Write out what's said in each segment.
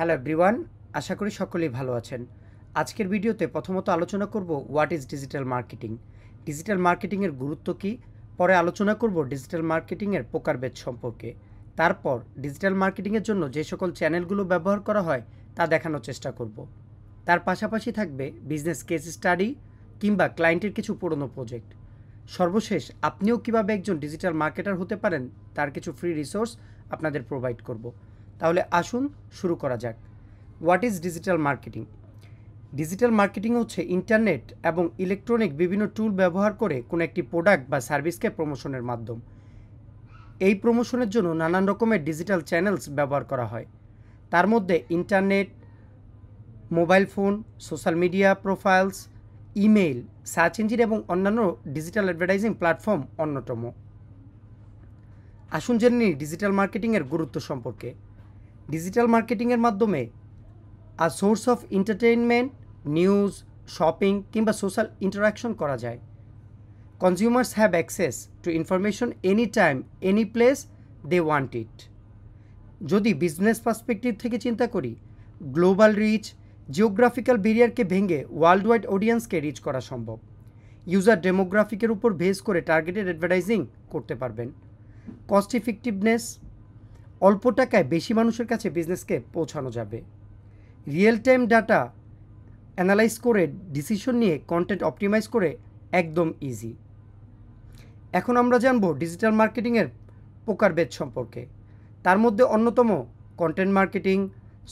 Hello everyone, আশা করি সকলেই ভালো আছেন। আজকের ভিডিওতে প্রথমত আলোচনা করব what is digital marketing, digital মার্কেটিংয়ের গুরুত্ব কী। পরে আলোচনা করব ডিজিটাল মার্কেটিংয়ের প্রকারভেদ সম্পর্কে। তারপর ডিজিটাল মার্কেটিংয়ের জন্য যে সকল চ্যানেলগুলো ব্যবহার করা হয় তা দেখানোর চেষ্টা করব। তার পাশাপাশি থাকবে বিজনেস কেস স্টাডি কিংবা ক্লায়েন্টের কিছু পুরনো প্রজেক্ট। সর্বশেষ আপনিও কীভাবে একজন ডিজিটাল মার্কেটার হতে পারেন তার কিছু ফ্রি রিসোর্স আপনাদের প্রোভাইড করব। তাহলে আসুন শুরু করা যাক। What is digital marketing? Digital marketing হচ্ছে ইন্টারনেট এবং ইলেকট্রনিক বিভিন্ন টুল ব্যবহার করে কোনো একটি প্রোডাক্ট বা সার্ভিসকে প্রমোশনের মাধ্যম। এই প্রমোশনের জন্য নানান রকমের ডিজিটাল চ্যানেলস ব্যবহার করা হয়। তার মধ্যে internet, mobile phone, social media profiles, email, search engine এবং অন্যান্য ডিজিটাল অ্যাডভার্টাইজিং প্ল্যাটফর্ম অন্যতম। আসুন জেনে নিই ডিজিটাল মার্কেটিংয়ের গুরুত্ব সম্পর্কে। ডিজিটাল মার্কেটিংয়ের মাধ্যমে source of entertainment, news, shopping কিংবা সোশ্যাল ইন্টারাকশন করা যায়। Consumers have access to information any time, any place they want it. যদি বিজনেস পার্সপেক্টিভ থেকে চিন্তা করি, গ্লোবাল রিচ, জিওগ্রাফিক্যাল ব্যারিয়ারকে ভেঙে ওয়ার্ল্ড ওয়াইড অডিয়েন্সকে রিচ করা সম্ভব। ইউজার ডেমোগ্রাফিকের উপর বেস করে টার্গেটেড অ্যাডভার্টাইজিং করতে পারবেন। কস্ট ইফেক্টিভনেস, অল্প টাকায় বেশি মানুষের কাছে বিজনেসকে পৌঁছানো যাবে। রিয়েল টাইম ডাটা অ্যানালাইজ করে ডিসিশন নিয়ে কন্টেন্ট অপটিমাইজ করে একদম ইজি। এখন আমরা জানব ডিজিটাল মার্কেটিংয়ের প্রকারভেদ সম্পর্কে। তার মধ্যে অন্যতম content marketing,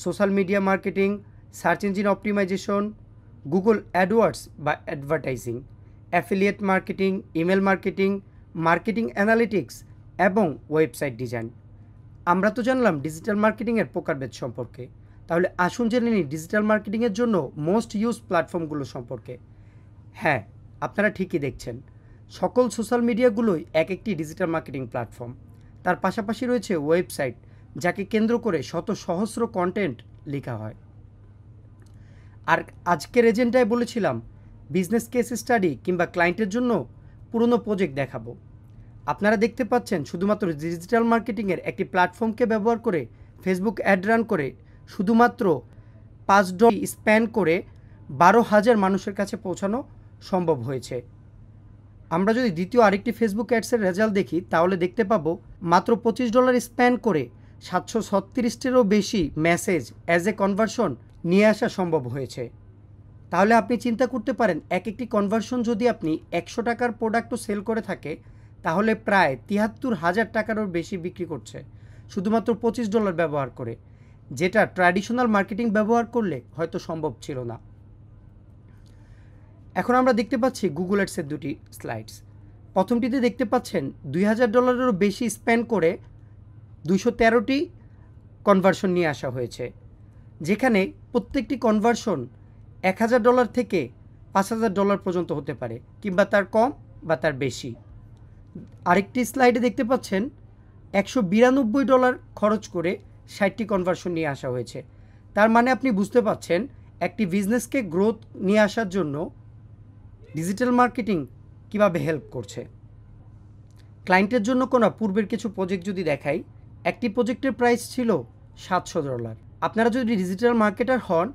social media marketing, search engine optimisation, Google AdWords বা advertising, affiliate marketing, email marketing, marketing analytics এবং ওয়েবসাইট ডিজাইন। আমরা তো জানলাম ডিজিটাল মার্কেটিংয়ের প্রকারভেদ সম্পর্কে। তাহলে আসুন জেনে নিই ডিজিটাল মার্কেটিংয়ের জন্য মোস্ট ইউজ প্ল্যাটফর্মগুলো সম্পর্কে। হ্যাঁ, আপনারা ঠিকই দেখছেন, সকল সোশ্যাল মিডিয়াগুলোই এক একটি ডিজিটাল মার্কেটিং প্ল্যাটফর্ম। তার পাশাপাশি রয়েছে ওয়েবসাইট, যাকে কেন্দ্র করে শত সহস্র কন্টেন্ট লেখা হয়। আর আজকের এজেন্ডায় বলেছিলাম বিজনেস কেস স্টাডি কিংবা ক্লায়েন্টের জন্য পুরনো প্রজেক্ট দেখাবো। আপনারা দেখতে পাচ্ছেন শুধুমাত্র ডিজিটাল মার্কেটিংয়ের একটি প্ল্যাটফর্মকে ব্যবহার করে ফেসবুক অ্যাড রান করে শুধুমাত্র $5 স্প্যান করে 12,000 মানুষের কাছে পৌঁছানো সম্ভব হয়েছে। আমরা যদি দ্বিতীয় আরেকটি ফেসবুক অ্যাডসের রেজাল্ট দেখি তাহলে দেখতে পাবো মাত্র $25 স্প্যান করে 736টিরও বেশি মেসেজ অ্যাজ এ কনভার্সন নিয়ে আসা সম্ভব হয়েছে। তাহলে আপনি চিন্তা করতে পারেন এক একটি কনভার্সন যদি আপনি 100 টাকার প্রোডাক্টও সেল করে থাকে তাহলে প্রায় 73,000 টাকারও বেশি বিক্রি করছে শুধুমাত্র $25 ব্যবহার করে, যেটা ট্র্যাডিশনাল মার্কেটিং ব্যবহার করলে হয়তো সম্ভব ছিল না। এখন আমরা দেখতে পাচ্ছি গুগল অ্যাডসের দুটি স্লাইডস। প্রথমটিতে দেখতে পাচ্ছেন $2,000-এরও বেশি স্পেন্ড করে 213টি কনভার্সন নিয়ে আসা হয়েছে, যেখানে প্রত্যেকটি কনভার্সন $1,000 থেকে $5,000 পর্যন্ত হতে পারে কিংবা তার কম বা তার বেশি। আরেকটি স্লাইডে দেখতে পাচ্ছেন $192 খরচ করে 60টি কনভার্সন নিয়ে আসা হয়েছে। তার মানে আপনি বুঝতে পাচ্ছেন একটি বিজনেসকে গ্রোথ নিয়ে আসার জন্য ডিজিটাল মার্কেটিং কিভাবে হেল্প করছে। ক্লায়েন্টের জন্য কোনো পূর্বের কিছু প্রজেক্ট যদি দেখাই, একটি প্রজেক্টের প্রাইস ছিল $700। আপনারা যদি ডিজিটাল মার্কেটার হন,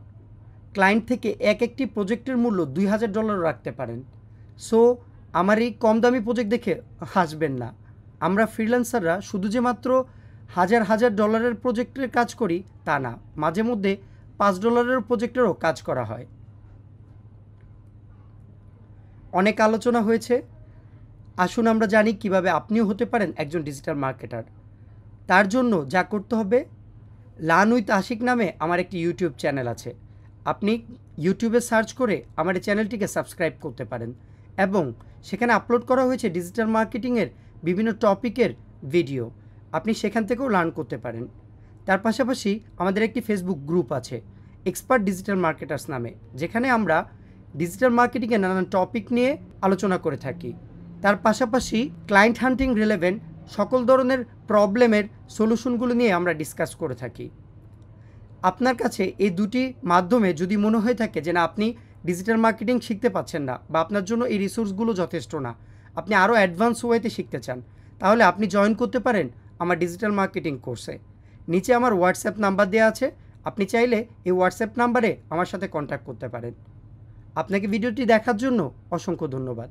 ক্লায়েন্ট থেকে একটি প্রজেক্টের মূল্য $2,000 রাখতে পারেন। সো আমার এই কম দামি প্রজেক্ট দেখে হাসবেন না। আমরা ফ্রিল্যান্সাররা শুধু যে মাত্র $1,000 প্রজেক্টের কাজ করি তা না, মাঝে মধ্যে $5 প্রজেক্টেরও কাজ করা হয়। অনেক আলোচনা হয়েছে, আসুন আমরা জানি কিভাবে আপনিও হতে পারেন একজন ডিজিটাল মার্কেটার। তার জন্য যা করতে হবে, লার্ন উইথ আশিক নামে আমার একটি ইউটিউব চ্যানেল আছে। আপনি ইউটিউবে সার্চ করে আমার এই চ্যানেলটিকে সাবস্ক্রাইব করতে পারেন এবং সেখানে আপলোড করা হয়েছে ডিজিটাল মার্কেটিংয়ের বিভিন্ন টপিকের ভিডিও। আপনি সেখান থেকেও লার্ন করতে পারেন। তার পাশাপাশি আমাদের একটি ফেসবুক গ্রুপ আছে এক্সপার্ট ডিজিটাল মার্কেটার্স নামে, যেখানে আমরা ডিজিটাল মার্কেটিংয়ে নানান টপিক নিয়ে আলোচনা করে থাকি। তার পাশাপাশি ক্লায়েন্ট হান্টিং রিলেভেন্ট সকল ধরনের প্রবলেমের সলিউশনগুলো নিয়ে আমরা ডিসকাস করে থাকি। আপনার কাছে এই দুটি মাধ্যমে যদি মনে হয়ে থাকে যে না আপনি ডিজিটাল মার্কেটিং শিখতে পাচ্ছেন না বা আপনার জন্য এই রিসোর্সগুলো যথেষ্ট না, আপনি আরও অ্যাডভান্স ওয়েতে শিখতে চান, তাহলে আপনি জয়েন করতে পারেন আমার ডিজিটাল মার্কেটিং কোর্সে। নিচে আমার হোয়াটসঅ্যাপ নাম্বার দেওয়া আছে, আপনি চাইলে এই হোয়াটসঅ্যাপ নাম্বারে আমার সাথে কন্ট্যাক্ট করতে পারেন। আপনাকে ভিডিওটি দেখার জন্য অসংখ্য ধন্যবাদ।